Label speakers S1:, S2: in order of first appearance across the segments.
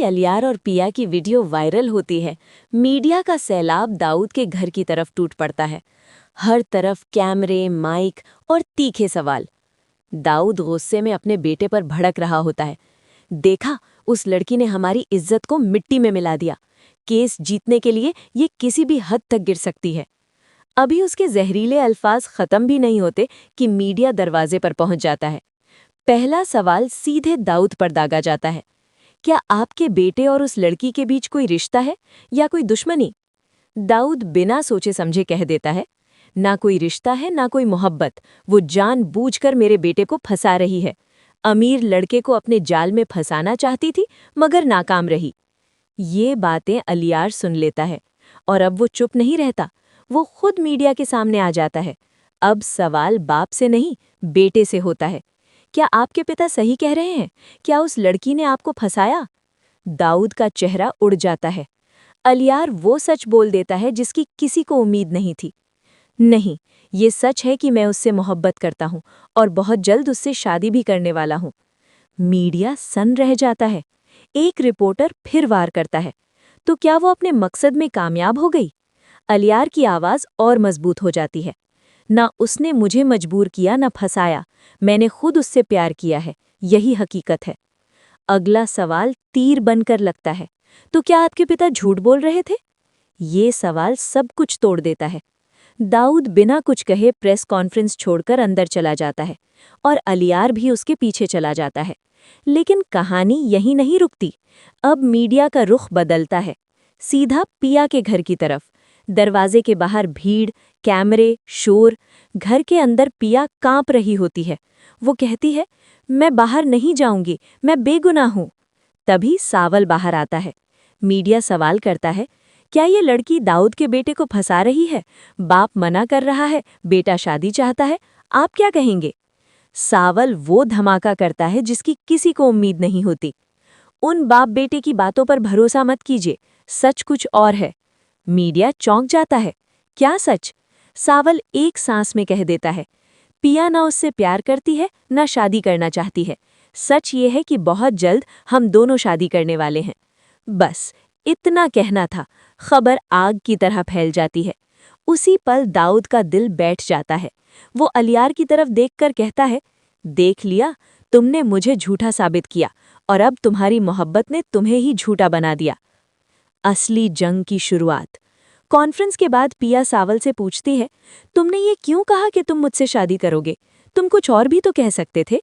S1: अलियार और पिया की वीडियो वायरल होती है, मीडिया का सैलाब दाऊद के घर की तरफ टूट पड़ता है। हर तरफ कैमरे, माइक और तीखे सवाल। दाऊद गुस्से में अपने बेटे पर भड़क रहा होता है। देखा, उस लड़की ने हमारी इज्जत को मिट्टी में मिला दिया। केस जीतने के लिए ये किसी भी हद तक गिर सकती है। अभी उसके जहरीले अल्फाज खत्म भी नहीं होते कि मीडिया दरवाजे पर पहुंच जाता है। पहला सवाल सीधे दाऊद पर दागा जाता है। क्या आपके बेटे और उस लड़की के बीच कोई रिश्ता है या कोई दुश्मनी? दाऊद बिना सोचे समझे कह देता है, ना कोई रिश्ता है ना कोई मोहब्बत। वो जानबूझकर मेरे बेटे को फंसा रही है। अमीर लड़के को अपने जाल में फंसाना चाहती थी, मगर नाकाम रही। ये बातें अलियार सुन लेता है और अब वो चुप नहीं रहता। वो खुद मीडिया के सामने आ जाता है। अब सवाल बाप से नहीं, बेटे से होता है। क्या आपके पिता सही कह रहे हैं? क्या उस लड़की ने आपको फंसाया? दाऊद का चेहरा उड़ जाता है। अलियार वो सच बोल देता है जिसकी किसी को उम्मीद नहीं थी। नहीं, ये सच है कि मैं उससे मोहब्बत करता हूँ और बहुत जल्द उससे शादी भी करने वाला हूँ। मीडिया सन्न रह जाता है। एक रिपोर्टर फिर वार करता है, तो क्या वो अपने मकसद में कामयाब हो गई? अलियार की आवाज़ और मजबूत हो जाती है। ना उसने मुझे मजबूर किया, ना फंसाया। मैंने खुद उससे प्यार किया है, यही हकीकत है। अगला सवाल तीर बनकर लगता है, तो क्या आपके पिता झूठ बोल रहे थे? ये सवाल सब कुछ तोड़ देता है। दाऊद बिना कुछ कहे प्रेस कॉन्फ्रेंस छोड़कर अंदर चला जाता है और अलियार भी उसके पीछे चला जाता है। लेकिन कहानी यहीं नहीं रुकती। अब मीडिया का रुख बदलता है, सीधा पिया के घर की तरफ। दरवाजे के बाहर भीड़, कैमरे, शोर। घर के अंदर पिया कांप रही होती है। वो कहती है, मैं बाहर नहीं जाऊंगी, मैं बेगुनाह हूं। तभी सावल बाहर आता है। मीडिया सवाल करता है, क्या ये लड़की दाऊद के बेटे को फंसा रही है? बाप मना कर रहा है, बेटा शादी चाहता है, आप क्या कहेंगे? सावल वो धमाका करता है जिसकी किसी को उम्मीद नहीं होती। उन बाप बेटे की बातों पर भरोसा मत कीजिए, सच कुछ और है। मीडिया चौंक जाता है। क्या सच? सावल एक सांस में कह देता है, पिया ना उससे प्यार करती है, ना शादी करना चाहती है। सच ये है कि बहुत जल्द हम दोनों शादी करने वाले हैं। बस इतना कहना था। खबर आग की तरह फैल जाती है। उसी पल दाऊद का दिल बैठ जाता है। वो अलियार की तरफ देखकर कहता है, देख लिया, तुमने मुझे झूठा साबित किया और अब तुम्हारी मोहब्बत ने तुम्हें ही झूठा बना दिया। असली जंग की शुरुआत। कॉन्फ्रेंस के बाद पिया सावल से पूछती है, तुमने ये क्यों कहा कि तुम मुझसे शादी करोगे? तुम कुछ और भी तो कह सकते थे।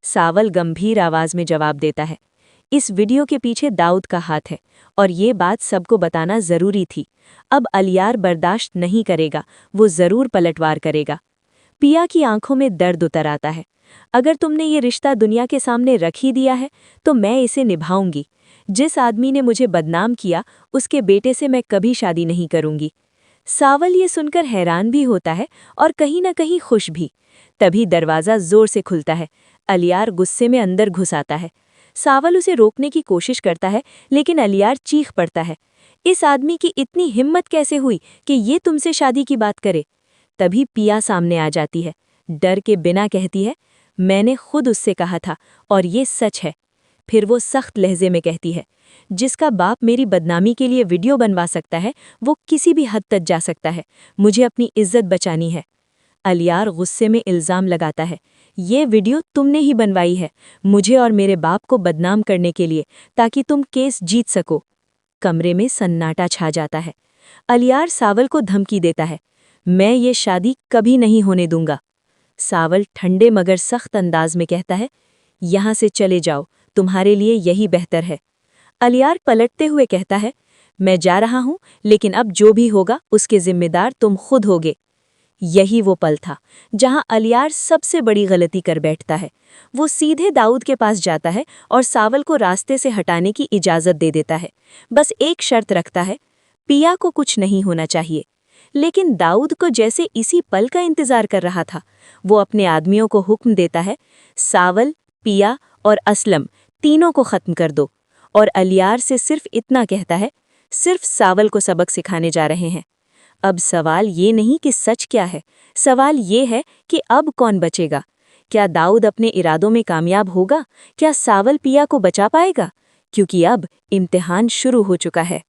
S1: सावल गंभीर आवाज में जवाब देता है, इस वीडियो के पीछे दाऊद का हाथ है और ये बात सबको बताना जरूरी थी। अब अलियार बर्दाश्त नहीं करेगा, वो जरूर पलटवार करेगा। पिया की आंखों में दर्द उतर आता है। अगर तुमने ये रिश्ता दुनिया के सामने रख ही दिया है तो मैं इसे निभाऊंगी। जिस आदमी ने मुझे बदनाम किया, उसके बेटे से मैं कभी शादी नहीं करूंगी। सावल ये सुनकर हैरान भी होता है और कहीं न कहीं खुश भी। तभी दरवाज़ा जोर से खुलता है। अलियार गुस्से में अंदर घुस आता है। सावल उसे रोकने की कोशिश करता है, लेकिन अलियार चीख पड़ता है, इस आदमी की इतनी हिम्मत कैसे हुई कि ये तुमसे शादी की बात करे? तभी पिया सामने आ जाती है। डर के बिना कहती है, मैंने खुद उससे कहा था और ये सच है। फिर वो सख्त लहजे में कहती है, जिसका बाप मेरी बदनामी के लिए वीडियो बनवा सकता है, वो किसी भी हद तक जा सकता है। मुझे अपनी इज्जत बचानी है। अलियार गुस्से में इल्ज़ाम लगाता है, ये वीडियो तुमने ही बनवाई है, मुझे और मेरे बाप को बदनाम करने के लिए, ताकि तुम केस जीत सको। कमरे में सन्नाटा छा जाता है। अलियार सावल को धमकी देता है, मैं ये शादी कभी नहीं होने दूंगा। सावल ठंडे मगर सख्त अंदाज में कहता है, यहाँ से चले जाओ, तुम्हारे लिए यही बेहतर है। अलियार पलटते हुए कहता है, मैं जा रहा हूं, लेकिन अब जो भी होगा उसके जिम्मेदार तुम खुद होगे। यही वो पल था जहां अलियार सबसे बड़ी गलती कर बैठता है। वो सीधे दाऊद के पास जाता है और सावल को रास्ते से हटाने की इजाज़त दे देता है। बस एक शर्त रखता है, पिया को कुछ नहीं होना चाहिए। लेकिन दाऊद को जैसे इसी पल का इंतजार कर रहा था। वो अपने आदमियों को हुक्म देता है, सावल, पिया और असलम तीनों को ख़त्म कर दो। और अलियार से सिर्फ इतना कहता है, सिर्फ सावल को सबक सिखाने जा रहे हैं। अब सवाल ये नहीं कि सच क्या है, सवाल ये है कि अब कौन बचेगा? क्या दाऊद अपने इरादों में कामयाब होगा? क्या सावल पिया को बचा पाएगा? क्योंकि अब इम्तिहान शुरू हो चुका है।